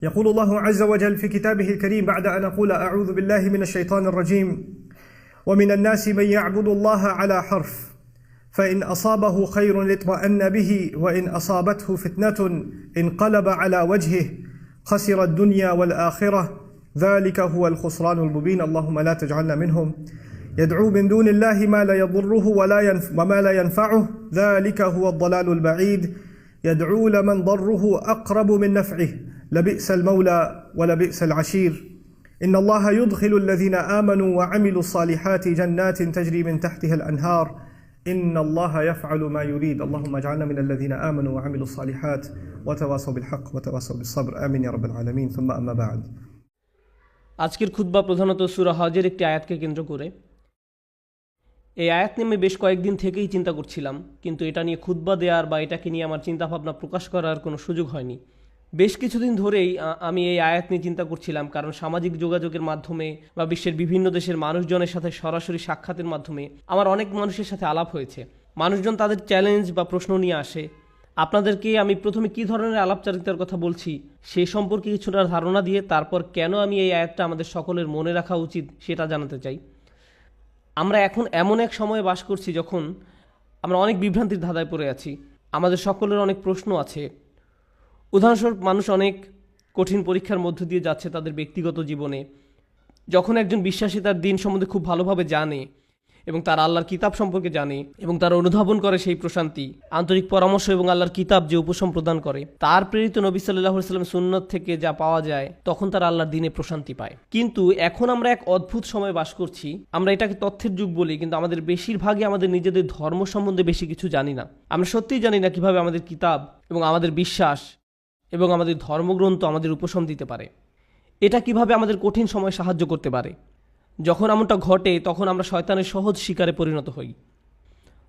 يقول الله عز وجل في كتابه الكريم بعد أن أقول أعوذ بالله من الشيطان الرجيم ومن الناس من يعبد الله على حرف فإن أصابه خير اطمأن به وإن أصابته فتنة انقلب على وجهه خسر الدنيا والآخرة ذلك هو الخسران المبين اللهم لا تجعلنا منهم يدعو من دون الله ما لا يضره وما لا ينفعه ذلك هو الضلال البعيد يدعو لمن ضره أقرب من نفعه لبئس المولى ولبئس العشير إن الله يدخل الذين آمنوا وعملوا الصالحات جنات تجري من تحتها الأنهار إن الله يفعل ما يريد اللهم اجعلنا من الذين آمنوا وعملوا الصالحات وتواصوا بالحق وتواصوا بالصبر آمين يا رب العالمين ثم أما بعد আজকের খুতবা প্রধানত সূরা হজের একটি আয়াতকে কেন্দ্র করে। এই আয়াত নিয়ে আমি বেশ কয়েকদিন থেকেই চিন্তা করছিলাম, কিন্তু এটা নিয়ে খুতবা দেওয়ার বা এটাকে নিয়ে আমার চিন্তাভাবনা প্রকাশ করার কোনো সুযোগ হয়নি। বেশ কিছুদিন ধরেই আমি এই আয়াত নিয়ে চিন্তা করছিলাম, কারণ সামাজিক যোগাযোগের মাধ্যমে বা বিশ্বের বিভিন্ন দেশের মানুষজনের সাথে সরাসরি সাক্ষাতের মাধ্যমে আমার অনেক মানুষের সাথে আলাপ হয়েছে। মানুষজন তাদের চ্যালেঞ্জ বা প্রশ্ন নিয়ে আসে। আপনাদেরকে আমি প্রথমে কী ধরনের আলাপচারিতার কথা বলছি সে সম্পর্কে কিছুটা ধারণা দিয়ে তারপর কেন আমি এই আয়াতটা আমাদের সকলের মনে রাখা উচিত সেটা জানাতে চাই। আমরা এখন এমন এক সময়ে বাস করছি যখন আমরা অনেক বিভ্রান্তির ধাঁধায় পড়ে আছি। আমাদের সকলের অনেক প্রশ্ন আছে। উদাহরণস্বরূপ, মানুষ অনেক কঠিন পরীক্ষার মধ্য দিয়ে যাচ্ছে তাদের ব্যক্তিগত জীবনে। যখন একজন বিশ্বাসী তার দিন সম্বন্ধে খুব ভালোভাবে জানে এবং তার আল্লাহর কিতাব সম্পর্কে জানে এবং তার অনুধাবন করে সেই প্রশান্তি, আন্তরিক পরামর্শ এবং আল্লাহর কিতাব যে উপশম প্রদান করে, তার প্রেরিত নবী সাল্লাল্লাহু আলাইহি ওয়াসাল্লাম সুন্নাত থেকে যা পাওয়া যায়, তখন তার আল্লাহর দিনে প্রশান্তি পায়। কিন্তু এখন আমরা এক অদ্ভুত সময় বাস করছি। আমরা এটাকে তথ্যের যুগ বলি, কিন্তু আমাদের বেশিরভাগই আমাদের নিজেদের ধর্ম সম্বন্ধে বেশি কিছু জানি না। আমরা সত্যিই জানি না কিভাবে আমাদের কিতাব এবং আমাদের বিশ্বাস এবং আমাদের ধর্মগ্রন্থ আমাদের উপশম দিতে পারে। এটা কিভাবে আমাদের কঠিন সময় সাহায্য করতে পারে। যখন এমনটা ঘটে তখন আমরা শয়তানের সহজ শিকারে পরিণত হই।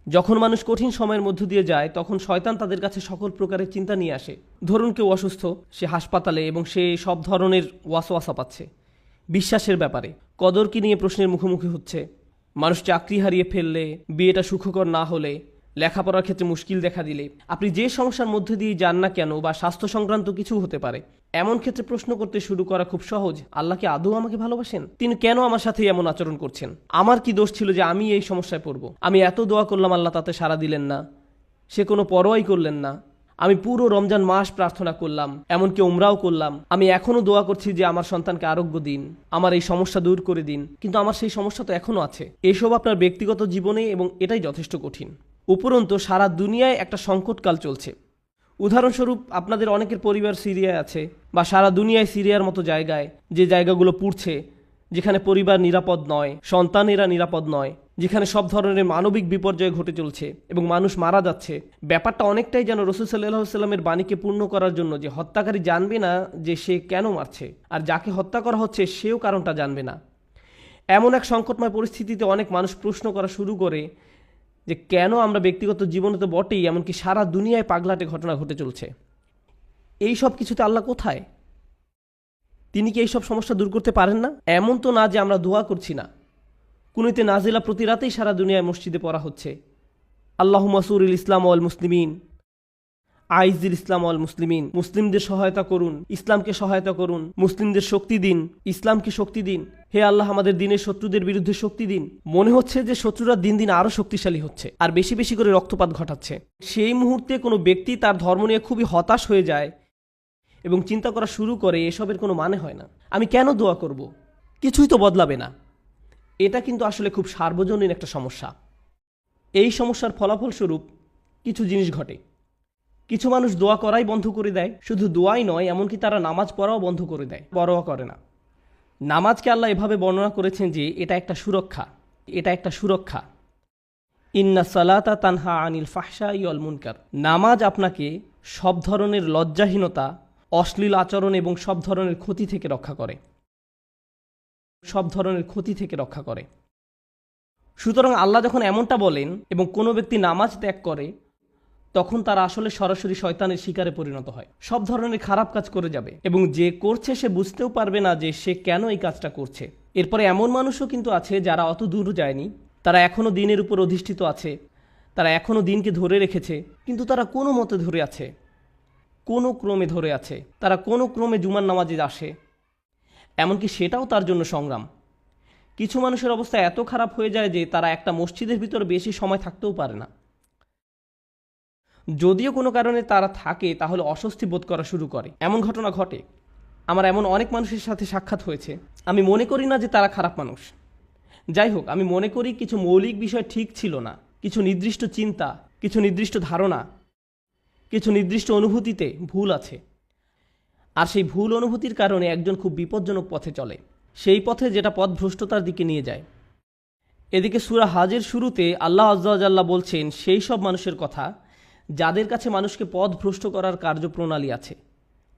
যখন মানুষ কঠিন সময়ের মধ্য দিয়ে যায় তখন শয়তান তাদের কাছে সকল প্রকারের চিন্তা নিয়ে আসে। ধরুন কেউ অসুস্থ, সে হাসপাতালে এবং সে সব ধরনের ওয়াসওয়াসা পাচ্ছে বিশ্বাসের ব্যাপারে। কদরকে নিয়ে প্রশ্নের মুখোমুখি হচ্ছে। মানুষ চাকরি হারিয়ে ফেললে, বিয়েটা সুখকর না হলে, লেখাপড়ার ক্ষেত্রে মুশকিল দেখা দিলে, আপনি যে সমস্যার মধ্যে দিয়ে যান না কেন, বা স্বাস্থ্য সংক্রান্ত কিছু হতে পারে, এমন ক্ষেত্রে প্রশ্ন করতে শুরু করা খুব সহজ। আল্লাহ কি আদৌ আমাকে ভালোবাসেন? তিনি কেন আমার সাথে এমন আচরণ করছেন? আমার কি দোষ ছিল যে আমি এই সমস্যায় পড়ব? আমি এত দোয়া করলাম, আল্লাহ তাতে সাড়া দিলেন না, সে কোনো পরোয়াই করলেন না। আমি পুরো রমজান মাস প্রার্থনা করলাম, এমনকি উমরাও করলাম। আমি এখনও দোয়া করছি যে আমার সন্তানকে আরোগ্য দিন, আমার এই সমস্যা দূর করে দিন, কিন্তু আমার সেই সমস্যা তো এখনও আছে। এসব আপনার ব্যক্তিগত জীবনে, এবং এটাই যথেষ্ট কঠিন। উপরন্তু সারা দুনিয়ায় একটা সংকটকাল চলছে। উদাহরণস্বরূপ, আপনাদের অনেকের পরিবার সিরিয়ায় আছে, বা সারা দুনিয়ায় সিরিয়ার মতো জায়গায়, যে জায়গাগুলো পুড়ছে, যেখানে পরিবার নিরাপদ নয়, সন্তানেরা নিরাপদ নয়, যেখানে সব ধরনের মানবিক বিপর্যয় ঘটে চলছে এবং মানুষ মারা যাচ্ছে। ব্যাপারটা অনেকটাই যেন রাসূল সাল্লাল্লাহু আলাইহি ওয়াসাল্লামের বাণীকে পূর্ণ করার জন্য, যে হত্যাকারী জানবে না যে সে কেন মারছে, আর যাকে হত্যা করা হচ্ছে সেও কারণটা জানবে না। এমন এক সংকটময় পরিস্থিতিতে অনেক মানুষ প্রশ্ন করা শুরু করে যে কেন আমরা ব্যক্তিগত জীবনে তো বটেই, এমনকি সারা দুনিয়ায় পাগলাটে ঘটনা ঘটে চলছে। এই সব কিছুতে আল্লাহ কোথায়? তিনি কি এইসব সমস্যা দূর করতে পারেন না? এমন তো না যে আমরা দোয়া করছি না। কুনুতে নাজিলা প্রতি রাতেই সারা দুনিয়ায় মসজিদে পড়া হচ্ছে। আল্লাহুম্মা সুরিল ইসলাম ওয়াল মুসলিমিন, আইজিল ইসলাম ওয়াল মুসলিমিন, মুসলিমদের সহায়তা করুন, ইসলামকে সহায়তা করুন, মুসলিমদের শক্তি দিন, ইসলামকে শক্তি দিন। হে আল্লাহ, আমাদের দিনের শত্রুদের বিরুদ্ধে শক্তি দিন। মনে হচ্ছে যে শত্রুরা দিন দিন আরও শক্তিশালী হচ্ছে আর বেশি বেশি করে রক্তপাত ঘটাচ্ছে। সেই মুহূর্তে কোনো ব্যক্তি তার ধর্ম নিয়ে খুবই হতাশ হয়ে যায় এবং চিন্তা করা শুরু করে এসবের কোনো মানে হয় না, আমি কেন দোয়া করব, কিছুই তো বদলাবে না। এটা কিন্তু আসলে খুব সার্বজনীন একটা সমস্যা। এই সমস্যার ফলাফলস্বরূপ কিছু জিনিস ঘটে। কিছু মানুষ দোয়া করাই বন্ধ করে দেয়। শুধু দোয়াই নয়, এমনকি তারা নামাজ পড়াও বন্ধ করে দেয়, পরোয়া করে না। নামাজকে আল্লাহ এভাবে বর্ণনা করেছেন যে এটা একটা সুরক্ষা, এটা একটা সুরক্ষা। ইন্না সালাতা তানহা আনিল ফাহশাই ওয়াল মুনকার। নামাজ আপনাকে সব ধরনের লজ্জাহীনতা, অশ্লীল আচরণ এবং সব ধরনের ক্ষতি থেকে রক্ষা করে, সব ধরনের ক্ষতি থেকে রক্ষা করে। সুতরাং আল্লাহ যখন এমনটা বলেন এবং কোনো ব্যক্তি নামাজ ত্যাগ করে, তখন তারা আসলে সরাসরি শয়তানের শিকারে পরিণত হয়, সব ধরনের খারাপ কাজ করে যাবে এবং যে করছে সে বুঝতেও পারবে না যে সে কেন এই কাজটা করছে। এরপরে এমন মানুষও কিন্তু আছে যারা অত দূর যায়নি, তারা এখনও দিনের উপর অধিষ্ঠিত আছে, তারা এখনও দিনকে ধরে রেখেছে, কিন্তু তারা কোনো মতে ধরে আছে। কোনো ক্রমে ধরে আছে, তারা কোনো ক্রমে জুমার নামাজে আসে, এমনকি সেটাও তার জন্য সংগ্রাম। কিছু মানুষের অবস্থা এত খারাপ হয়ে যায় যে তারা একটা মসজিদের ভিতরে বেশি সময় থাকতেও পারে না। যদিও কোনো কারণে তারা থাকে তাহলে অস্বস্তি বোধ করা শুরু করে। এমন ঘটনা ঘটে। আমার এমন অনেক মানুষের সাথে সাক্ষাৎ হয়েছে। আমি মনে করি না যে তারা খারাপ মানুষ। যাই হোক, আমি মনে করি কিছু মৌলিক বিষয় ঠিক ছিল না, কিছু নির্দিষ্ট চিন্তা, কিছু নির্দিষ্ট ধারণা, কিছু নির্দিষ্ট অনুভূতিতে ভুল আছে। আর সেই ভুল অনুভূতির কারণে একজন খুব বিপজ্জনক পথে চলে, সেই পথে যেটা পথভ্রষ্টতার দিকে নিয়ে যায়। এদিকে সূরা হজের শুরুতে আল্লাহ আযজা ওয়া জাল্লা বলছেন সেই সব মানুষের কথা যাদের কাছে মানুষকে পথভ্রষ্ট করার কার্যপ্রণালী আছে।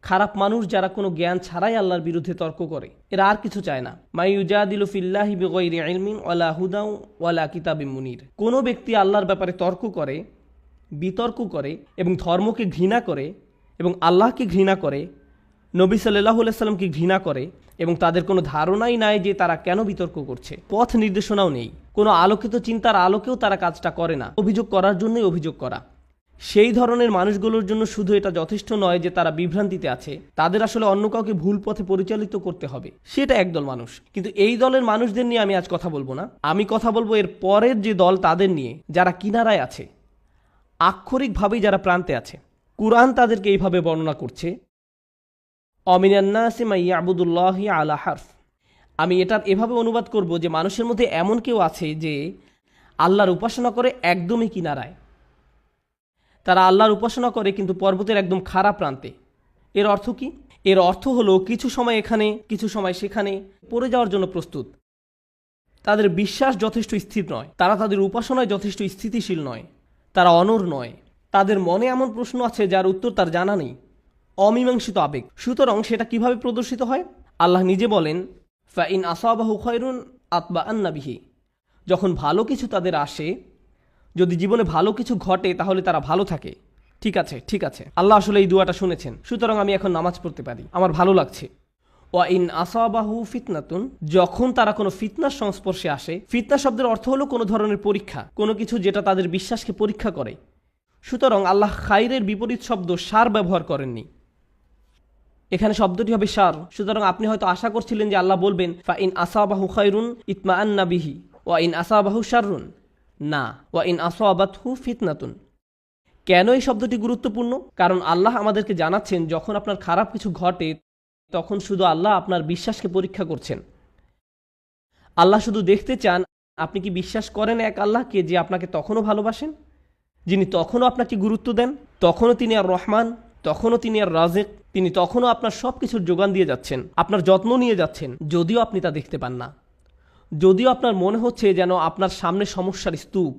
খারাপ মানুষ যারা কোনো জ্ঞান ছাড়াই আল্লাহর বিরুদ্ধে তর্ক করে, এরা আর কিছু চায় না। মাই ইউজাদিলু ফিল্লাহি বিগাইরি ইলমিন ওয়ালা হুদাও ওয়ালা কিতাবিম মুনির। কোনো ব্যক্তি আল্লাহর ব্যাপারে তর্ক করে, বিতর্ক করে এবং ধর্মকে ঘৃণা করে এবং আল্লাহকে ঘৃণা করে, নবী সাল্লাল্লাহু আলাইহি সাল্লামকে ঘৃণা করে এবং তাদের কোনো ধারণাই নাই যে তারা কেন বিতর্ক করছে, পথ নির্দেশনাও নেই, কোনো আলোকিত চিন্তার আলোকেও তারা কাজটা করে না, অভিযোগ করার জন্যই অভিযোগ করা। সেই ধরনের মানুষগুলোর জন্য শুধু এটা যথেষ্ট নয় যে তারা বিভ্রান্তিতে আছে, তাদের আসলে অন্য কাউকে ভুল পথে পরিচালিত করতে হবে। সেটা একদল মানুষ। কিন্তু এই দলের মানুষদের নিয়ে আমি আজ কথা বলবো না। আমি কথা বলবো এর পরের যে দল, তাদের নিয়ে, যারা কিনারায় আছে, আক্ষরিকভাবেই যারা প্রান্তে আছে। কুরআন তাদেরকে এইভাবে বর্ণনা করছে, অমিনান নাসি মান ইয়াবুদুল্লাহি আলা হারফ। আমি এটার এভাবে অনুবাদ করব যে মানুষের মধ্যে এমন কেউ আছে যে আল্লাহর উপাসনা করে একদমই কিনারায়। তারা আল্লাহর উপাসনা করে কিন্তু পর্বতের একদম খারাপ প্রান্তে। এর অর্থ কি? এর অর্থ হলো কিছু সময় এখানে, কিছু সময় সেখানে পড়ে যাওয়ার জন্য প্রস্তুত। তাদের বিশ্বাস যথেষ্ট স্থির নয়, তারা তাদের উপাসনায় যথেষ্ট স্থিতিশীল নয়, তারা অনড় নয়। তাদের মনে এমন প্রশ্ন আছে যার উত্তর তার জানা নেই, অমীমাংসিত আবেগ। সুতরাং সেটা কিভাবে প্রদর্শিত হয়? আল্লাহ নিজে বলেন, ফাইন আসাবাহু খায়রুন আতবাআন্না বিহি। যখন ভালো কিছু তাদের আসে, যদি জীবনে ভালো কিছু ঘটে তাহলে তারা ভালো থাকে। ঠিক আছে, ঠিক আছে, আল্লাহ আসলে এই দুয়াটা শুনেছেন, সুতরাং আমি এখন নামাজ পড়তে পারি, আমার ভালো লাগছে। ওয়া ইন আসাবাহু ফিতনাতুন, যখন তারা কোনো ফিতনার সংস্পর্শে আসে। ফিতনা শব্দের অর্থ হলো কোনো ধরনের পরীক্ষা, কোনো কিছু যেটা তাদের বিশ্বাসকে পরীক্ষা করে। সুতরাং আল্লাহ খাইরের বিপরীত শব্দ শার ব্যবহার করেননি, এখানে শব্দটি হবে শার। সুতরাং আপনি হয়তো আশা করছিলেন যে আল্লাহ বলবেন ফা ইন আসাবাহু খায়রুন ইতমাআন্না বিহি ওয়া ইন আসাবাহু শাররুন। না, ওয়া ইন আসাবাতহু ফিতনাতুন। কেন এই শব্দটি গুরুত্বপূর্ণ? কারণ আল্লাহ আমাদেরকে জানাচ্ছেন যখন আপনার খারাপ কিছু ঘটে তখন শুধু আল্লাহ আপনার বিশ্বাসকে পরীক্ষা করছেন। আল্লাহ শুধু দেখতে চান আপনি কি বিশ্বাস করেন এক আল্লাহকে যে আপনাকে তখনও ভালোবাসেন, যিনি তখনও আপনাকে গুরুত্ব দেন, তখনও তিনি আর রহমান, তখনও তিনি আর রাজেক, তিনি তখনও আপনার সব কিছুর যোগান দিয়ে যাচ্ছেন, আপনার যত্ন নিয়ে যাচ্ছেন, যদিও আপনি তা দেখতে পান না, যদিও আপনার মনে হচ্ছে যেন আপনার সামনে সমস্যার স্তূপ।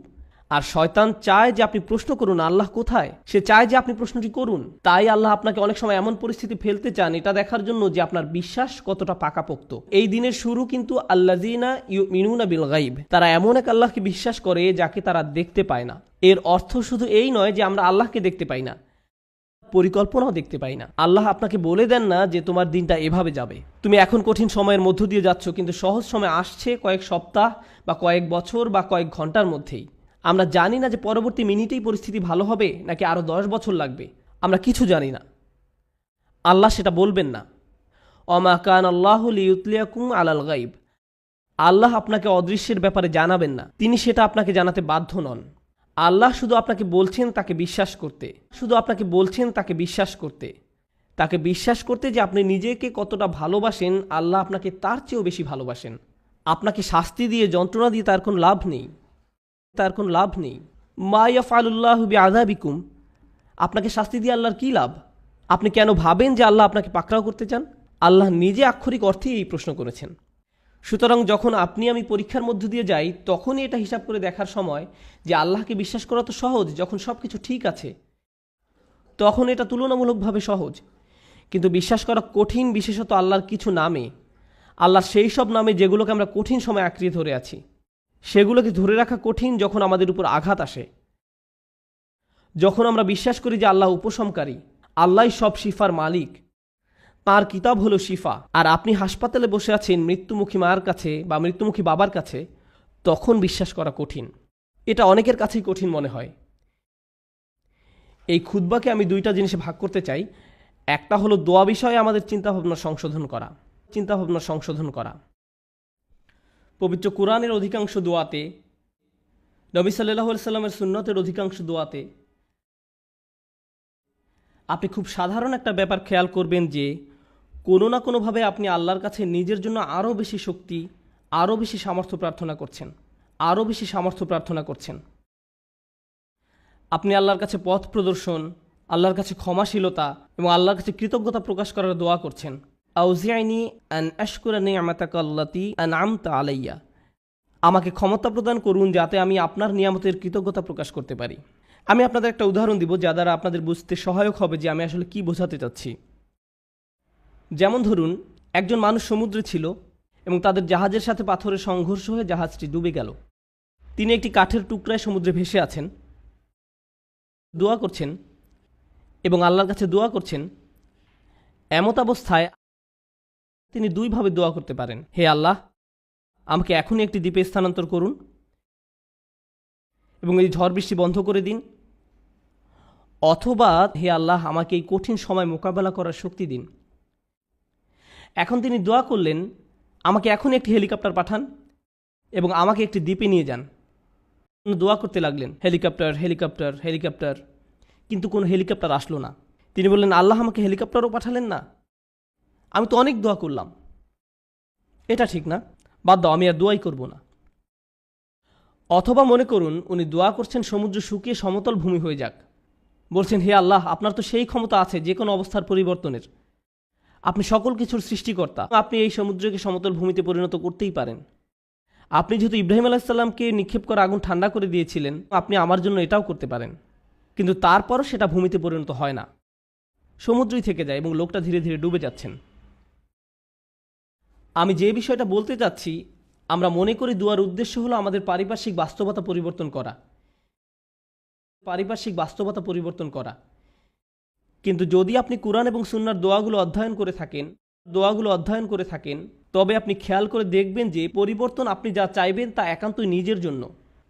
আর শয়তান চায় যে আপনি প্রশ্ন করুন আল্লাহ কোথায়, সে চায় যে আপনি প্রশ্নটি করুন। তাই আল্লাহ আপনাকে অনেক সময় এমন পরিস্থিতি ফেলতে চান এটা দেখার জন্য যে আপনার বিশ্বাস কতটা পাকাপোক্ত। এই দিনের শুরু কিন্তু আল্লাযিনা ইউমিনুনা বিল গায়ব, তারা এমন এক আল্লাহকে বিশ্বাস করে যাকে তারা দেখতে পায় না। এর অর্থ শুধু এই নয় যে আমরা আল্লাহকে দেখতে পাই না, পরিকল্পনাও দেখতে পাই না। আল্লাহ আপনাকে বলে দেন না যে তোমার দিনটা এভাবে যাবে, তুমি এখন কঠিন সময়ের মধ্য দিয়ে যাচ্ছ, কিন্তু সহজ সময় আসছে কয়েক সপ্তাহ বা কয়েক বছর বা কয়েক ঘন্টার মধ্যেই। আমরা জানি না যে পরবর্তী মিনিটেই পরিস্থিতি ভালো হবে নাকি আরও 10 বছর লাগবে, আমরা কিছু জানি না। আল্লাহ সেটা বলবেন না। ওমা কান আল্লাহু লিইউতলিয়াকুম আলাল গায়ব, আল্লাহ আপনাকে অদৃশ্যের ব্যাপারে জানাবেন না, তিনি সেটা আপনাকে জানাতে বাধ্য নন। আল্লাহ শুধু আপনাকে বলছেন তাকে বিশ্বাস করতে, শুধু আপনাকে বলছেন তাকে বিশ্বাস করতে, তাকে বিশ্বাস করতে যে আপনি নিজেকে কতটা ভালোবাসেন, আল্লাহ আপনাকে তার চেয়েও বেশি ভালোবাসেন। আপনাকে শাস্তি দিয়ে, যন্ত্রণা দিয়ে তার কোনো লাভ নেই, তার কোনো লাভ নেই। মা ইয়াফআলুল্লাহু বিআযাবিকুম, আপনাকে শাস্তি দিয়ে আল্লাহর কী লাভ? আপনি কেন ভাবেন যে আল্লাহ আপনাকে পাকড়াও করতে চান? আল্লাহ নিজে আক্ষরিক অর্থেই এই প্রশ্ন করেছেন। সুতরাং যখন আপনি আমি পরীক্ষার মধ্য দিয়ে যাই তখনই এটা হিসাব করে দেখার সময় যে আল্লাহকে বিশ্বাস করা তো সহজ, যখন সব কিছু ঠিক আছে তখন এটা তুলনামূলকভাবে সহজ। কিন্তু বিশ্বাস করা কঠিন, বিশেষত আল্লাহর কিছু নামে, আল্লাহর সেই সব নামে যেগুলোকে আমরা কঠিন সময় আঁকড়িয়ে ধরে আছি, সেগুলোকে ধরে রাখা কঠিন যখন আমাদের উপর আঘাত আসে। যখন আমরা বিশ্বাস করি যে আল্লাহ উপশমকারী, আল্লাহই সব শিফার মালিক, তাঁর কিতাব হলো শিফা, আর আপনি হাসপাতালে বসে আছেন মৃত্যুমুখী মায়ের কাছে বা মৃত্যুমুখী বাবার কাছে, তখন বিশ্বাস করা কঠিন। এটা অনেকের কাছেই কঠিন মনে হয়। এই খুতবাকে আমি দুইটা জিনিসে ভাগ করতে চাই। একটা হলো দোয়া বিষয়ে আমাদের চিন্তাভাবনা সংশোধন করা। পবিত্র কোরআনের অধিকাংশ দোয়াতে, নবী সাল্লাল্লাহু আলাইহি সাল্লামের সুন্নতের অধিকাংশ দোয়াতে আপনি খুব সাধারণ একটা ব্যাপার খেয়াল করবেন যে কোনো না কোনোভাবে আপনি আল্লাহর কাছে নিজের জন্য আরও বেশি শক্তি, আরও বেশি সামর্থ্য প্রার্থনা করছেন। আপনি আল্লাহর কাছে পথ প্রদর্শন, আল্লাহর কাছে ক্ষমাশীলতা এবং আল্লাহর কাছে কৃতজ্ঞতা প্রকাশ করার দোয়া করছেন। আউজিআইনি আন আশকুরা নি'মাতাকা আল্লাতী আন'আমতা আলাইয়া, আমাকে ক্ষমতা প্রদান করুন যাতে আমি আপনার নিয়ামতের কৃতজ্ঞতা প্রকাশ করতে পারি। আমি আপনাদের একটা উদাহরণ দিব যা দ্বারা আপনাদের বুঝতে সহায়ক হবে যে আমি আসলে কি বোঝাতে চাচ্ছি। যেমন ধরুন, একজন মানুষ সমুদ্রে ছিল এবং তাদের জাহাজের সাথে পাথরের সংঘর্ষ হয়ে জাহাজটি ডুবে গেল। তিনি একটি কাঠের টুকরায় সমুদ্রে ভেসে আছেন, দোয়া করছেন এবং আল্লাহর কাছে দোয়া করছেন। এমত অবস্থায় তিনি দুইভাবে দোয়া করতে পারেন: হে আল্লাহ, আমাকে এখনই একটি দ্বীপে স্থানান্তর করুন এবং এই ঝড় বৃষ্টি বন্ধ করে দিন, অথবা হে আল্লাহ, আমাকে এই কঠিন সময় মোকাবেলা করার শক্তি দিন। এখন তিনি দোয়া করলেন, আমাকে এখনই একটি হেলিকপ্টার পাঠান এবং আমাকে একটি দ্বীপে নিয়ে যান। দোয়া করতে লাগলেন, হেলিকপ্টার, কিন্তু কোনো হেলিকপ্টার আসলো না। তিনি বললেন, আল্লাহ, আমাকে হেলিকপ্টারও পাঠালেন না, আমি তো অনেক দোয়া করলাম, এটা ঠিক না, বাদ দাও, আমি আর দোয়াই করব না। অথবা মনে করুন উনি দোয়া করছেন সমুদ্র শুকিয়ে সমতল ভূমি হয়ে যাক, বলছেন, হে আল্লাহ, আপনার তো সেই ক্ষমতা আছে যে কোনো অবস্থার পরিবর্তনের, আপনি সকল কিছুর সৃষ্টিকর্তা, আপনি এই সমুদ্রকে সমতল ভূমিতে পরিণত করতেই পারেন। আপনি যেহেতু ইব্রাহিম আলাইহিস সালামকে নিক্ষেপ করা আগুন ঠান্ডা করে দিয়েছিলেন, আপনি আমার জন্য এটাও করতে পারেন। কিন্তু তারপরও সেটা ভূমিতে পরিণত হয় না, সমুদ্রই থেকে যায় এবং লোকটা ধীরে ধীরে ডুবে যাচ্ছেন। আমি যে বিষয়টা বলতে চাচ্ছি, আমরা মনে করি দোয়ার উদ্দেশ্য হলো আমাদের পারিপার্শ্বিক বাস্তবতা পরিবর্তন করা। কিন্তু যদি আপনি কুরআন এবং সুন্নাহর দোয়াগুলো অধ্যয়ন করে থাকেন, তবে আপনি খেয়াল করে দেখবেন যে পরিবর্তন আপনি যা চাইবেন তা একান্তই নিজের জন্য।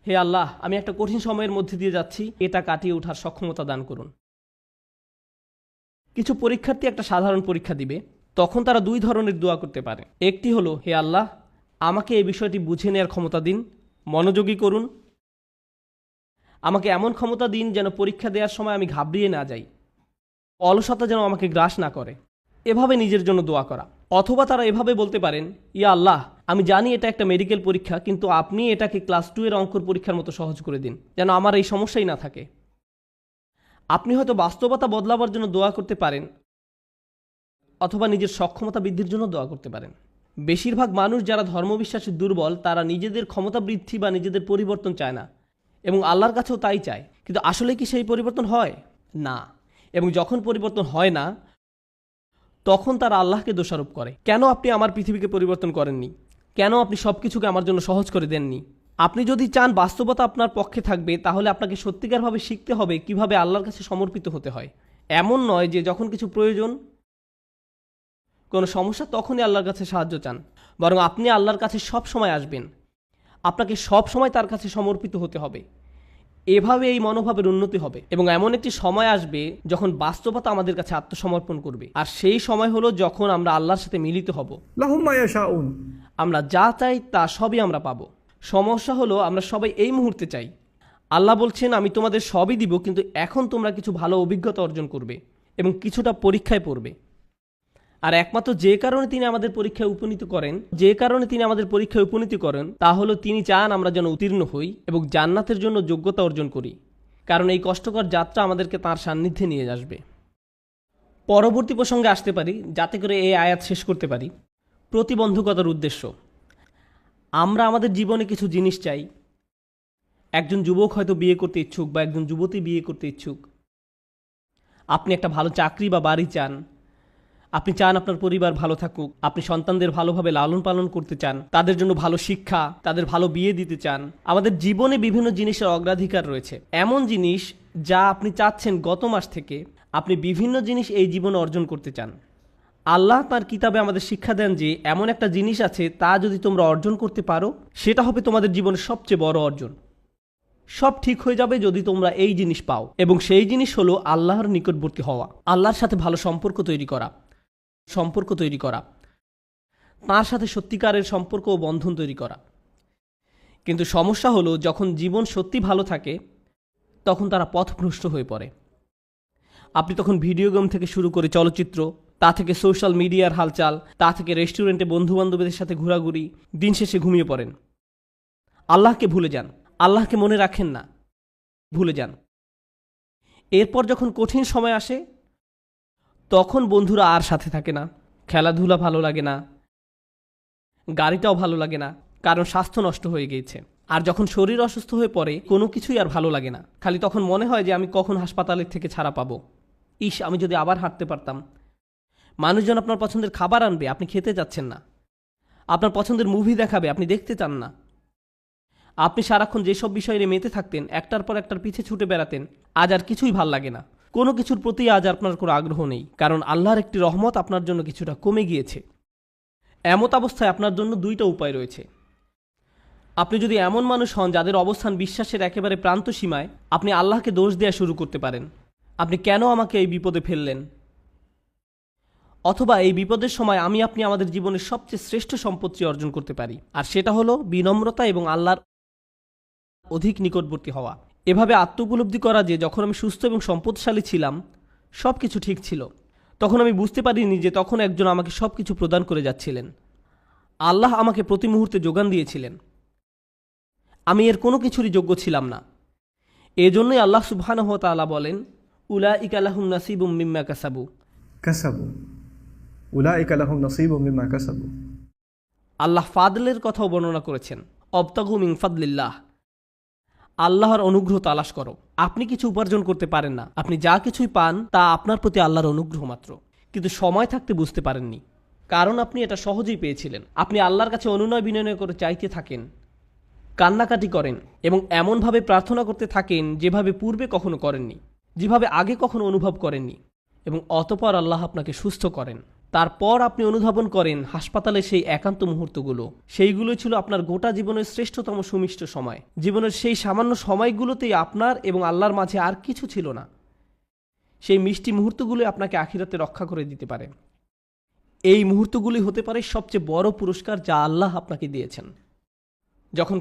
হে আল্লাহ, আমি একটা কঠিন সময়ের মধ্যে দিয়ে যাচ্ছি, এটা কাটিয়ে ওঠার সক্ষমতা দান করুন। কিছু পরীক্ষার্থী একটা সাধারণ পরীক্ষা দিবে, তখন তারা দুই ধরনের দোয়া করতে পারে। একটি হলো, হে আল্লাহ, আমাকে এই বিষয়টি বুঝে নেওয়ার ক্ষমতা দিন, মনোযোগী করুন, আমাকে এমন ক্ষমতা দিন যেন পরীক্ষা দেওয়ার সময় আমি ঘাবড়িয়ে না যাই, অলসতা যেন আমাকে গ্রাস না করে, এভাবে নিজের জন্য দোয়া করা। অথবা তারা এভাবে বলতে পারেন, ইয়া আল্লাহ, আমি জানি এটা একটা মেডিকেল পরীক্ষা, কিন্তু আপনি এটাকে ক্লাস 2 এর অঙ্কর পরীক্ষার মতো সহজ করে দিন, যেন আমার এই সমস্যাই না থাকে। আপনি হয়তো বাস্তবতা বদলাবার জন্য দোয়া করতে পারেন, অথবা নিজের সক্ষমতা বৃদ্ধির জন্য দোয়া করতে পারেন। বেশিরভাগ মানুষ যারা ধর্মবিশ্বাসে দুর্বল, তারা নিজেদের ক্ষমতা বৃদ্ধি বা নিজেদের পরিবর্তন চায় না, এবং আল্লাহর কাছেও তাই চায়। কিন্তু আসলে কি সেই পরিবর্তন হয় না? এবং যখন পরিবর্তন হয় না, তখন তারা আল্লাহকে দোষারোপ করে, কেন আপনি আমার পৃথিবীকে পরিবর্তন করেননি, কেন আপনি সব কিছুকে আমার জন্য সহজ করে দেননি। আপনি যদি চান বাস্তবতা আপনার পক্ষে থাকবে, তাহলে আপনাকে সত্যিকারভাবে শিখতে হবে কিভাবে আল্লাহর কাছে সমর্পিত হতে হয়। এমন নয় যে যখন কিছু প্রয়োজন, কোনো সমস্যা, তখনই আল্লাহর কাছে সাহায্য চান, বরং আপনি আল্লাহর কাছে সব সময় আসবেন, আপনাকে সব সময় তার কাছে সমর্পিত হতে হবে। এভাবে এই মনোভাবের উন্নতি হবে এবং এমন একটি সময় আসবে যখন বাস্তবতা আমাদের কাছে আত্মসমর্পণ করবে, আর সেই সময় হলো যখন আমরা আল্লাহর সাথে মিলিত হব। লাহুম মা ইয়াশাউন, আমরা যা চাই তা সবই আমরা পাবো। সমস্যা হলো আমরা সবাই এই মুহূর্তে চাই। আল্লাহ বলছেন, আমি তোমাদের সবই দিব, কিন্তু এখন তোমরা কিছু ভালো অভিজ্ঞতা অর্জন করবে এবং কিছুটা পরীক্ষায় পড়বে। আর একমাত্র যে কারণে তিনি আমাদের পরীক্ষায় উপনীত করেন তা হলো তিনি চান আমরা যেন উত্তীর্ণ হই এবং জান্নাতের জন্য যোগ্যতা অর্জন করি, কারণ এই কষ্টকর যাত্রা আমাদেরকে তাঁর সান্নিধ্যে নিয়ে আসবে। পরবর্তী প্রসঙ্গে আসতে পারি, যাতে করে এই আয়াত শেষ করতে পারি। প্রতিবন্ধকতার উদ্দেশ্য। আমরা আমাদের জীবনে কিছু জিনিস চাই। একজন যুবক হয়তো বিয়ে করতে ইচ্ছুক বা একজন যুবতী বিয়ে করতে ইচ্ছুক। আপনি একটা ভালো চাকরি বা বাড়ি চান, আপনি চান আপনার পরিবার ভালো থাকুক, আপনি সন্তানদের ভালোভাবে লালন পালন করতে চান, তাদের জন্য ভালো শিক্ষা, তাদের ভালো বিয়ে দিতে চান। আমাদের জীবনে বিভিন্ন জিনিসের অগ্রাধিকার রয়েছে, এমন জিনিস যা আপনি চাচ্ছেন গত মাস থেকে। আপনি বিভিন্ন জিনিস এই জীবনে অর্জন করতে চান। আল্লাহ তার কিতাবে আমাদের শিক্ষা দেন যে এমন একটা জিনিস আছে, তা যদি তোমরা অর্জন করতে পারো, সেটা হবে তোমাদের জীবনের সবচেয়ে বড় অর্জন। সব ঠিক হয়ে যাবে যদি তোমরা এই জিনিস পাও, এবং সেই জিনিস হলো আল্লাহর নিকটবর্তী হওয়া, আল্লাহর সাথে ভালো সম্পর্ক তৈরি করা, তার সাথে সত্যিকারের সম্পর্ক ও বন্ধন তৈরি করা। কিন্তু সমস্যা হলো, যখন জীবন সত্যি ভালো থাকে তখন তারা পথভ্রষ্ট হয়ে পড়ে। আপনি তখন ভিডিও গেম থেকে শুরু করে চলচ্চিত্র, তা থেকে সোশ্যাল মিডিয়ার হালচাল, তা থেকে রেস্টুরেন্টে বন্ধুবান্ধবদের সাথে ঘোরাঘুরি, দিন শেষে ঘুমিয়ে পড়েন। আল্লাহকে ভুলে যান, আল্লাহকে মনে রাখেন না, ভুলে যান। এরপর যখন কঠিন সময় আসে তখন বন্ধুরা আর সাথে থাকে না, খেলাধুলা ভালো লাগে না, গাড়িটাও ভালো লাগে না, কারণ স্বাস্থ্য নষ্ট হয়ে গিয়েছে। আর যখন শরীর অসুস্থ হয়ে পড়ে কোনো কিছুই আর ভালো লাগে না, খালি তখন মনে হয় যে আমি কখন হাসপাতালের থেকে ছাড়া পাবো। ইস, আমি যদি আবার হাঁটতে পারতাম। মানুষজন আপনার পছন্দের খাবার আনবে, আপনি খেতে যাচ্ছেন না। আপনার পছন্দের মুভি দেখাবে, আপনি দেখতে চান না। আপনি সারাক্ষণ যেসব বিষয়ে মেতে থাকতেন, একটার পর একটার পিছে ছুটে বেড়াতেন, আজ আর কিছুই ভাল লাগে না। কোনো কিছুর প্রতি আজ আপনার কোনো আগ্রহ নেই, কারণ আল্লাহর একটি রহমত আপনার জন্য কিছুটা কমে গিয়েছে। এমত অবস্থায় আপনার জন্য দুইটা উপায় রয়েছে। আপনি যদি এমন মানুষ হন যাদের অবস্থান বিশ্বাসের একেবারে প্রান্ত সীমায়, আপনি আল্লাহকে দোষ দেওয়া শুরু করতে পারেন, আপনি কেন আমাকে এই বিপদে ফেললেন। অথবা এই বিপদের সময় আপনি আমাদের জীবনের সবচেয়ে শ্রেষ্ঠ সম্পত্তি অর্জন করতে পারি, আর সেটা হলো বিনম্রতা এবং আল্লাহর অধিক নিকটবর্তী হওয়া। এভাবে আত্মোপলব্ধি করা যে যখন আমি সুস্থ এবং সম্পদশালী ছিলাম, সব কিছু ঠিক ছিল, তখন আমি বুঝতে পারিনি যে তখন একজন আমাকে সব কিছু প্রদান করে যাচ্ছিলেন। আল্লাহ আমাকে প্রতি মুহূর্তে যোগান দিয়েছিলেন। আমি এর কোনো কিছুরই যোগ্য ছিলাম না। এজন্যই আল্লাহ সুবহানাহু ওয়া তাআলা বলেন, উলাইকা লাহুম নাসিবুম মিম্মা কাসাবু। উলাইকা লাহুম নাসিবুম মিম্মা কাসাবু। আল্লাহ ফাদলের কথাও বর্ণনা করেছেন, অবতাগু মিন ফাদলিল্লাহ। আল্লাহর অনুগ্রহ তালাশ করো। আপনি কিছু উপার্জন করতে পারেন না, আপনি যা কিছুই পান তা আপনার প্রতি আল্লাহর অনুগ্রহ মাত্র। কিন্তু সময় থাকতে বুঝতে পারেননি, কারণ আপনি এটা সহজেই পেয়েছিলেন। আপনি আল্লাহর কাছে অনুনয় বিনয় করে চাইতে থাকেন, কান্নাকাটি করেন এবং এমনভাবে প্রার্থনা করতে থাকেন যেভাবে পূর্বে কখনো করেননি, যেভাবে আগে কখনো অনুভব করেননি, এবং অতঃপর আল্লাহ আপনাকে সুস্থ করেন। তারপর আপনি অনুধাবন করেন হাসপাতালে সেই একান্ত মুহূর্তগুলো, সেইগুলোই ছিল আপনার গোটা জীবনের শ্রেষ্ঠতম সুমিষ্ট সময়। জীবনের সেই সামান্য সময়গুলোতেই আপনার এবং আল্লাহর মাঝে আর কিছু ছিল না। সেই মিষ্টি মুহূর্তগুলো আপনাকে আখিরাতে রক্ষা করে দিতে পারে। এই মুহূর্তগুলি হতে পারে সবচেয়ে বড় পুরস্কার যা আল্লাহ আপনাকে দিয়েছেন। যখন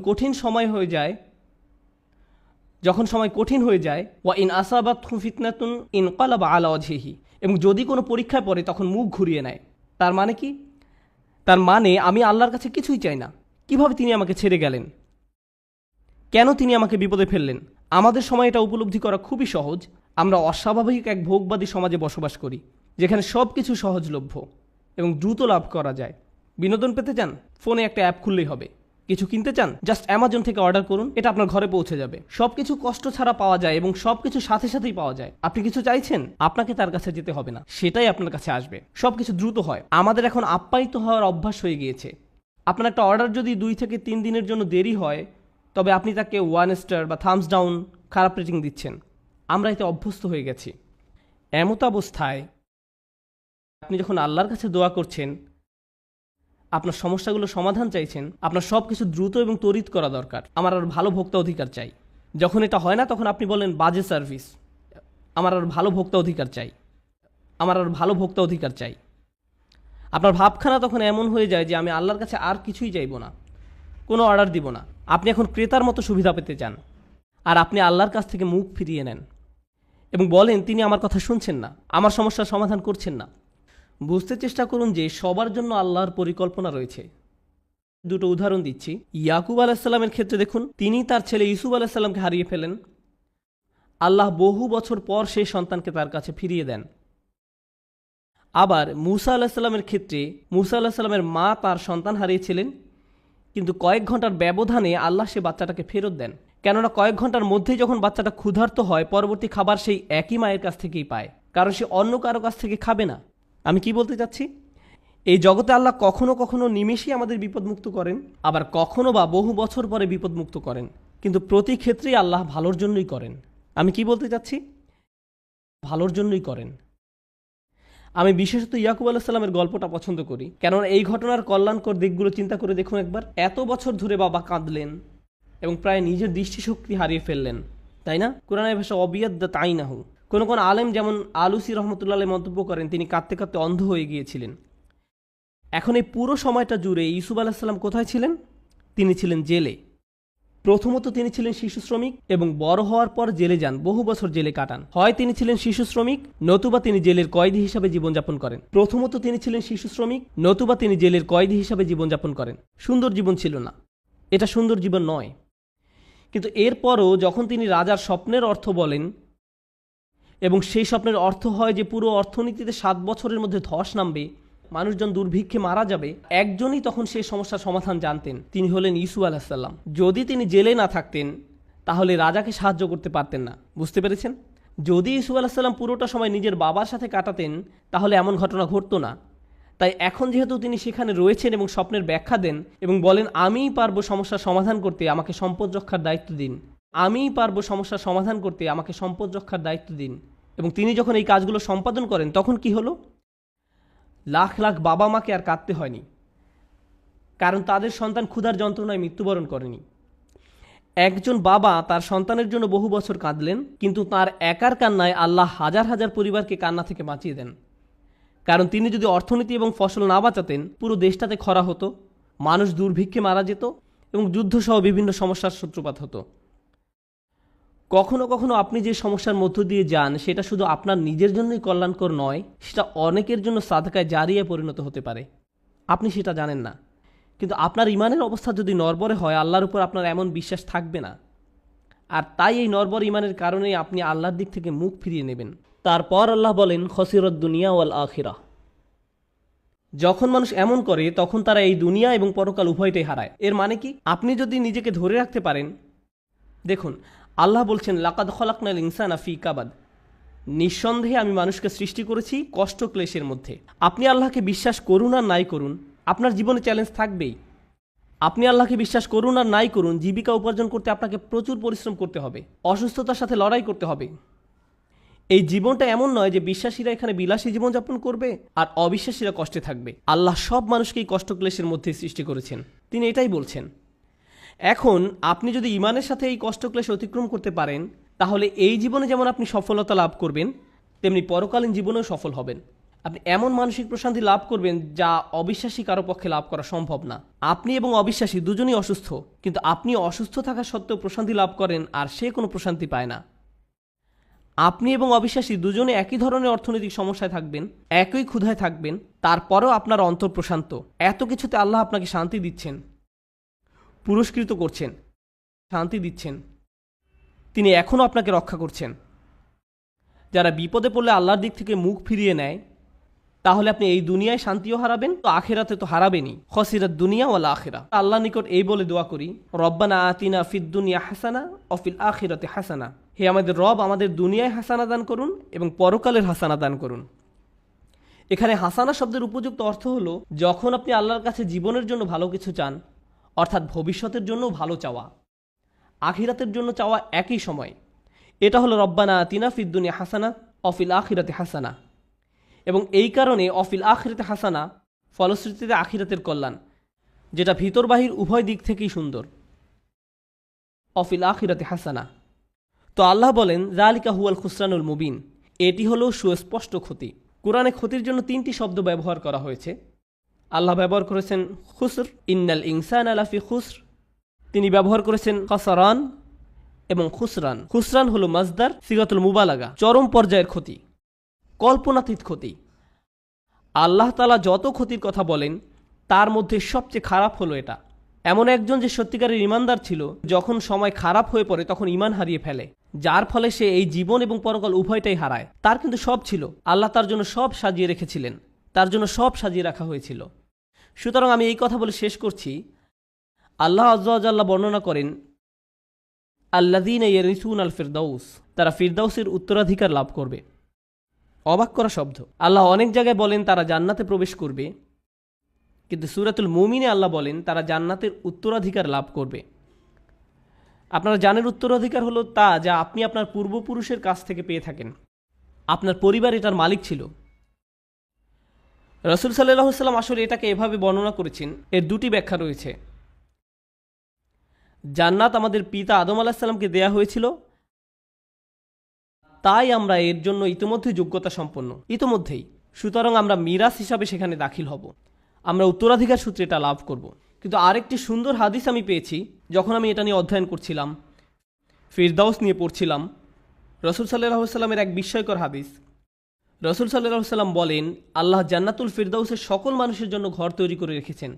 সময় কঠিন হয়ে যায়, ওয়া ইন আসাবাতহুম ফিতনাতুন ইনকালাবা আলা ওয়াজহিহি, এবং যদি কোনো পরীক্ষায় পড়ে তখন মুখ ঘুরিয়ে নেয়। তার মানে কি? তার মানে আমি আল্লাহর কাছে কিছুই চাই না। কিভাবে তিনি আমাকে ছেড়ে গেলেন? কেন তিনি আমাকে বিপদে ফেললেন? আমাদের সময় এটা উপলব্ধি করা খুবই সহজ। আমরা অস্বাভাবিক এক ভোগবাদী সমাজে বসবাস করি, যেখানে সব কিছু সহজলভ্য এবং দ্রুত লাভ করা যায়। বিনোদন পেতে চান? ফোনে একটা অ্যাপ খুললেই হবে। কিছু কিনতে চান? জাস্ট অ্যামাজন থেকে অর্ডার করুন, এটা আপনার ঘরে পৌঁছে যাবে। সবকিছু কষ্ট ছাড়া পাওয়া যায় এবং সবকিছু সাথে সাথেই পাওয়া যায়। আপনি কিছু চাইছেন, আপনাকে তার কাছে যেতে হবে না, সেটাই আপনার কাছে আসবে। সবকিছু দ্রুত হয়। আমাদের এখন আপ্যায়িত হওয়ার অভ্যাস হয়ে গিয়েছে। আপনার একটা অর্ডার যদি 2 থেকে 3 দিনের জন্য দেরি হয়, তবে আপনি তাকে 1 স্টার বা থামস ডাউন খারাপ রেটিং দিচ্ছেন। আমরা এতে অভ্যস্ত হয়ে গেছি। এমত অবস্থায় আপনি যখন আল্লাহর কাছে দোয়া করছেন, আপনার সমস্যাগুলো সমাধান চাইছেন, আপনার সব কিছু দ্রুত এবং ত্বরিত করা দরকার। আমার আর ভালো ভোক্তা অধিকার চাই। যখন এটা হয় না, তখন আপনি বলেন বাজে সার্ভিস। আমার আর ভালো ভোক্তা অধিকার চাই, আমার আর ভালো ভোক্তা অধিকার চাই। আপনার ভাবখানা তখন এমন হয়ে যায় যে আমি আল্লাহর কাছে আর কিছুই চাইব না, কোনো অর্ডার দিব না। আপনি এখন ক্রেতার মতো সুবিধা পেতে চান, আর আপনি আল্লাহর কাছ থেকে মুখ ফিরিয়ে নেন এবং বলেন তিনি আমার কথা শুনছেন না, আমার সমস্যার সমাধান করছেন না। বুঝতে চেষ্টা করুন যে সবার জন্য আল্লাহর পরিকল্পনা রয়েছে। দুটো উদাহরণ দিচ্ছি। ইয়াকুব আলাইসাল্লামের ক্ষেত্রে দেখুন, তিনি তার ছেলে ইউসুফ আলাইসাল্লামকে হারিয়ে ফেলেন। আল্লাহ বহু বছর পর সেই সন্তানকে তার কাছে ফিরিয়ে দেন। আবার মুসা আলাইসাল্লামের ক্ষেত্রে মুসা আলাইসাল্লামের মা তার সন্তান হারিয়েছিলেন, কিন্তু কয়েক ঘন্টার ব্যবধানে আল্লাহ সে বাচ্চাটাকে ফেরত দেন। কেননা কয়েক ঘন্টার মধ্যেই যখন বাচ্চাটা ক্ষুধার্ত হয়, পরবর্তী খাবার সেই একই মায়ের কাছ থেকেই পায়, কারণ সে অন্য কারো কাছ থেকে খাবে না। আমি কি বলতে চাচ্ছি? এই জগতে আল্লাহ কখনো কখনো নিমেষেই আমাদের বিপদমুক্ত করেন, আবার কখনো বা বহু বছর পরে বিপদমুক্ত করেন, কিন্তু প্রতি ক্ষেত্রেই আল্লাহ ভালোর জন্যই করেন। আমি কি বলতে চাচ্ছি? ভালোর জন্যই করেন। আমি বিশেষত ইয়াকুব আলাইসাল্লামের গল্পটা পছন্দ করি, কেননা এই ঘটনার কল্যাণকর দিকগুলো চিন্তা করে দেখুন একবার। এত বছর ধরে বাবা কাঁদলেন, এবং প্রায় নিজের দৃষ্টিশক্তি হারিয়ে ফেললেন, তাই না? কোরআনের ভাষা অবিয়াদ্দা তাই না হু। কোনো কোনো আলেম যেমন আলুসি রহমতুল্লাহ আলাইহি মন্তব্য করেন তিনি কাঁদতে কাঁদতে অন্ধ হয়ে গিয়েছিলেন। এখন এই পুরো সময়টা জুড়ে ইউসুফ আলাইহিস সালাম কোথায় ছিলেন? তিনি ছিলেন জেলে। প্রথমত তিনি ছিলেন শিশু শ্রমিক এবং বড় হওয়ার পর জেলে যান, বহু বছর জেলে কাটান। হয় তিনি ছিলেন শিশু শ্রমিক, নতুবা তিনি জেলের কয়েদি হিসাবে জীবনযাপন করেন। প্রথমত তিনি ছিলেন শিশু শ্রমিক, নতুবা তিনি জেলের কয়েদি হিসাবে জীবনযাপন করেন। সুন্দর জীবন ছিল না, এটা সুন্দর জীবন নয়। কিন্তু এরপরও যখন তিনি রাজার স্বপ্নের অর্থ বলেন এবং সেই স্বপ্নের অর্থ হয় যে পুরো অর্থনীতিতে 7 বছরের মধ্যে ধস নামবে, মানুষজন দুর্ভিক্ষে মারা যাবে, একজনই তখন সেই সমস্যার সমাধান জানতেন, তিনি হলেন ইউসুফ আলাইহিস সালাম। যদি তিনি জেলে না থাকতেন তাহলে রাজাকে সাহায্য করতে পারতেন না। বুঝতে পেরেছেন? যদি ইউসুফ আলাইহিস সালাম পুরোটা সময় নিজের বাবার সাথে কাটাতেন তাহলে এমন ঘটনা ঘটতো না। তাই এখন যেহেতু তিনি সেখানে রয়েছেন এবং স্বপ্নের ব্যাখ্যা দেন এবং বলেন আমিই পারবো সমস্যার সমাধান করতে, আমাকে সম্পদ রক্ষার দায়িত্ব দিন, আমিই পারবো সমস্যার সমাধান করতে, আমাকে সম্পদ রক্ষার দায়িত্ব দিন, এবং তিনি যখন এই কাজগুলো সম্পাদন করেন তখন কি হলো? লাখ লাখ বাবা মাকে আর কাঁদতে হয়নি, কারণ তাদের সন্তান ক্ষুধার যন্ত্রণায় মৃত্যুবরণ করেনি। একজন বাবা তার সন্তানের জন্য বহু বছর কাঁদলেন, কিন্তু তার একার কান্নায় আল্লাহ হাজার হাজার পরিবারকে কান্না থেকে বাঁচিয়ে দেন। কারণ তিনি যদি অর্থনীতি এবং ফসল না বাঁচাতেন পুরো দেশটাতে খরা হতো, মানুষ দুর্ভিক্ষে মারা যেত এবং যুদ্ধসহ বিভিন্ন সমস্যার সূত্রপাত হতো। কখনো কখনো আপনি যে সমস্যার মধ্য দিয়ে যান সেটা শুধু আপনার নিজের জন্যই কল্যাণকর নয়, সেটা অনেকের জন্য সাদকায় জারিয়ায় পরিণত হতে পারে। আপনি সেটা জানেন না, কিন্তু আপনার ইমানের অবস্থা যদি নড়বড়ে হয় আল্লাহর উপর আপনার এমন বিশ্বাস থাকবে না। আর তাই এই নড়বড় ইমানের কারণেই আপনি আল্লাহর দিক থেকে মুখ ফিরিয়ে নেবেন। তারপর আল্লাহ বলেন খসিরত দুনিয়া ওয়াল আখিরা। যখন মানুষ এমন করে তখন তারা এই দুনিয়া এবং পরকাল উভয়টাই হারায়। এর মানে কি? আপনি যদি নিজেকে ধরে রাখতে পারেন, দেখুন আল্লাহ বলছেন লাকাদ খলাকনাল ইনসানা ফি কাবাদ, নিঃসন্দেহে আমি মানুষকে সৃষ্টি করেছি কষ্ট ক্লেশের মধ্যে। আপনি আল্লাহকে বিশ্বাস করুন আর নাই করুন, আপনার জীবনে চ্যালেঞ্জ থাকবেই। আপনি আল্লাহকে বিশ্বাস করুন আর নাই করুন, জীবিকা উপার্জন করতে আপনাকে প্রচুর পরিশ্রম করতে হবে, অসুস্থতার সাথে লড়াই করতে হবে। এই জীবনটা এমন নয় যে বিশ্বাসীরা এখানে বিলাসী জীবনযাপন করবে আর অবিশ্বাসীরা কষ্টে থাকবে। আল্লাহ সব মানুষকেই কষ্ট ক্লেশের মধ্যে সৃষ্টি করেছেন, তিনি এটাই বলছেন। এখন আপনি যদি ইমানের সাথে এই কষ্ট ক্লেশ অতিক্রম করতে পারেন তাহলে এই জীবনে যেমন আপনি সফলতা লাভ করবেন তেমনি পরকালীন জীবনেও সফল হবেন। আপনি এমন মানসিক প্রশান্তি লাভ করবেন যা অবিশ্বাসী কারো পক্ষে লাভ করা সম্ভব না। আপনি এবং অবিশ্বাসী দুজনই অসুস্থ, কিন্তু আপনি অসুস্থ থাকা সত্ত্বেও প্রশান্তি লাভ করেন আর সে কোনো প্রশান্তি পায় না। আপনি এবং অবিশ্বাসী দুজনে একই ধরনের অর্থনৈতিক সমস্যায় থাকবেন, একই ক্ষুধায় থাকবেন, তারপরেও আপনার অন্তর প্রশান্ত। এত কিছুতে আল্লাহ আপনাকে শান্তি দিচ্ছেন, পুরস্কৃত করছেন, শান্তি দিচ্ছেন, তিনি এখনও আপনাকে রক্ষা করছেন। যারা বিপদে পড়লে আল্লাহর দিক থেকে মুখ ফিরিয়ে নেয় তাহলে আপনি এই দুনিয়ায় শান্তিও হারাবেন, তো আখিরাতে তো হারাবেনই। খসিরাত দুনিয়া ওয়াল আখিরা। আল্লাহ নিকট এই বলে দোয়া করি রব্বানা আতিনা ফিদ দুনিয়া হাসানা ও ফিল আখিরাতে হাসানা, হে আমাদের রব আমাদের দুনিয়ায় হাসানা দান করুন এবং পরকালের হাসানা দান করুন। এখানে হাসানা শব্দের উপযুক্ত অর্থ হলো যখন আপনি আল্লাহর কাছে জীবনের জন্য ভালো কিছু চান, অর্থাৎ ভবিষ্যতের জন্য ভালো চাওয়া, আখিরাতের জন্য চাওয়া একই সময়। এটা হলো রব্বানা আতিনা ফিদ দুনিয়া হাসানা ও ফিল আখিরাতে হাসানা। এবং এই কারণে অফিল আখিরাতে হাসানা ফলশ্রুতিতে আখিরাতের কল্যাণ, যেটা ভিতর বাহির উভয় দিক থেকেই সুন্দর। অফিল আখিরাতে হাসানা। তো আল্লাহ বলেন যালিকা হুয়াল খুসরানুল মুবিন, এটি হলো সুস্পষ্ট ক্ষতি। কোরআনে ক্ষতির জন্য 3টি শব্দ ব্যবহার করা হয়েছে। আল্লাহ ব্যবহার করেছেন খুসর, ইন্নাল ইনসানা লাফি খুসর। তিনি ব্যবহার করেছেন খসরান এবং খুসরান। খুসরান হলো মাজদার সিগাতুল মুবালাগা, চরম পর্যায়ের ক্ষতি, কল্পনাতীত ক্ষতি। আল্লাহ তাআলা যত ক্ষতির কথা বলেন তার মধ্যে সবচেয়ে খারাপ হলো এটা। এমন একজন যে সত্যিকারের ইমানদার ছিল, যখন সময় খারাপ হয়ে পড়ে তখন ইমান হারিয়ে ফেলে, যার ফলে সে এই জীবন এবং পরকাল উভয়টাই হারায়। তার কিন্তু সব ছিল, আল্লাহ তার জন্য সব সাজিয়ে রেখেছিলেন, তার জন্য সব সাজিয়ে রাখা হয়েছিল। সুতরাং আমি এই কথা বলে শেষ করছি, আল্লাহ আযজা ওয়া জাল্লা বর্ণনা করেন আল্লাযীনা ইয়ারিসুনাল ফিরদাউস, তারা ফিরদাউসের উত্তরাধিকার লাভ করবে। অবাক করা শব্দ। আল্লাহ অনেক জায়গায় বলেন তারা জান্নাতে প্রবেশ করবে, কিন্তু সূরাতুল মুমিনে আল্লাহ বলেন তারা জান্নাতের উত্তরাধিকার লাভ করবে। আপনারা জানেন উত্তরাধিকার হলো তা যা আপনি আপনার পূর্বপুরুষের কাছ থেকে পেয়ে থাকেন। আপনার পরিবার এটার মালিক ছিল। রাসূল সাল্লাল্লাহু আলাইহি ওয়াসাল্লাম আসলে এটাকে এভাবে বর্ণনা করেছেন, এর 2টি ব্যাখ্যা রয়েছে। জান্নাত আমাদের পিতা আদম আলাহিসাল্লামকে দেয়া হয়েছিল, তাই আমরা এর জন্য ইতিমধ্যেই যোগ্যতা সম্পন্ন, ইতিমধ্যেই। সুতরাং আমরা মিরাস হিসাবে সেখানে দাখিল হব, আমরা উত্তরাধিকার সূত্রে এটা লাভ করব। কিন্তু আরেকটি সুন্দর হাদিস আমি পেয়েছি যখন আমি এটা নিয়ে অধ্যয়ন করছিলাম, ফিরদাউস নিয়ে পড়ছিলাম। রসুল সাল্লাল্লাহু সাল্লামের এক বিস্ময়কর হাদিস। রসুল সাল্লাল্লাহু সাল্লাম বলেন, আল্লাহ জান্নাতুল ফিরদাউসের সকল মানুষের জন্য ঘর তৈরি করে রেখেছেন।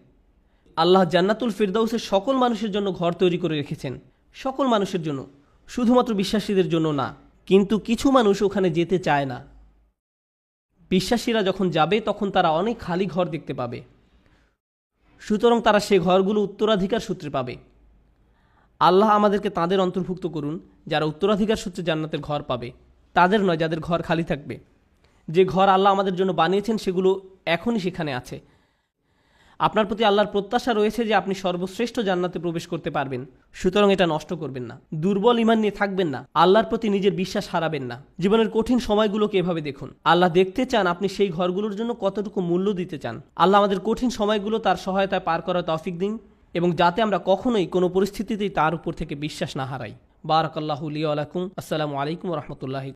আল্লাহ জান্নাতুল ফিরদাউসের সকল মানুষের জন্য ঘর তৈরি করে রেখেছেন, সকল মানুষের জন্য, শুধুমাত্র বিশ্বাসীদের জন্য না। কিন্তু কিছু মানুষ ওখানে যেতে চায় না। বিশ্বাসীরা যখন যাবে তখন তারা অনেক খালি ঘর দেখতে পাবে, সুতরাং তারা সে ঘরগুলো উত্তরাধিকার সূত্রে পাবে। আল্লাহ আমাদেরকে তাদের অন্তর্ভুক্ত করুন যারা উত্তরাধিকার সূত্রে জান্নাতের ঘর পাবে, তাদের নয় যাদের ঘর খালি থাকবে। যে ঘর আল্লাহ আমাদের জন্য বানিয়েছেন সেগুলো এখনই সেখানে আছে। আপনার প্রতি আল্লাহর প্রত্যাশা রয়েছে যে আপনি সর্বশ্রেষ্ঠ জান্নাতে প্রবেশ করতে পারবেন, সুতরাং এটা নষ্ট করবেন না। দুর্বল ঈমান নিয়ে থাকবেন না, আল্লাহর প্রতি নিজের বিশ্বাস হারাবেন না। জীবনের কঠিন সময়গুলোকে এভাবে দেখুন, আল্লাহ দেখতে চান আপনি সেই ঘরগুলোর জন্য কতটুকু মূল্য দিতে চান। আল্লাহ আমাদের কঠিন সময়গুলো তার সহায়তায় পার করার তৌফিক দিন, এবং যাতে আমরা কখনোই কোনো পরিস্থিতিতেই তার উপর থেকে বিশ্বাস না হারাই। বারাকাল্লাহু লি ওয়া লাকুম। আসসালামু আলাইকুম ওয়া রাহমাতুল্লাহি।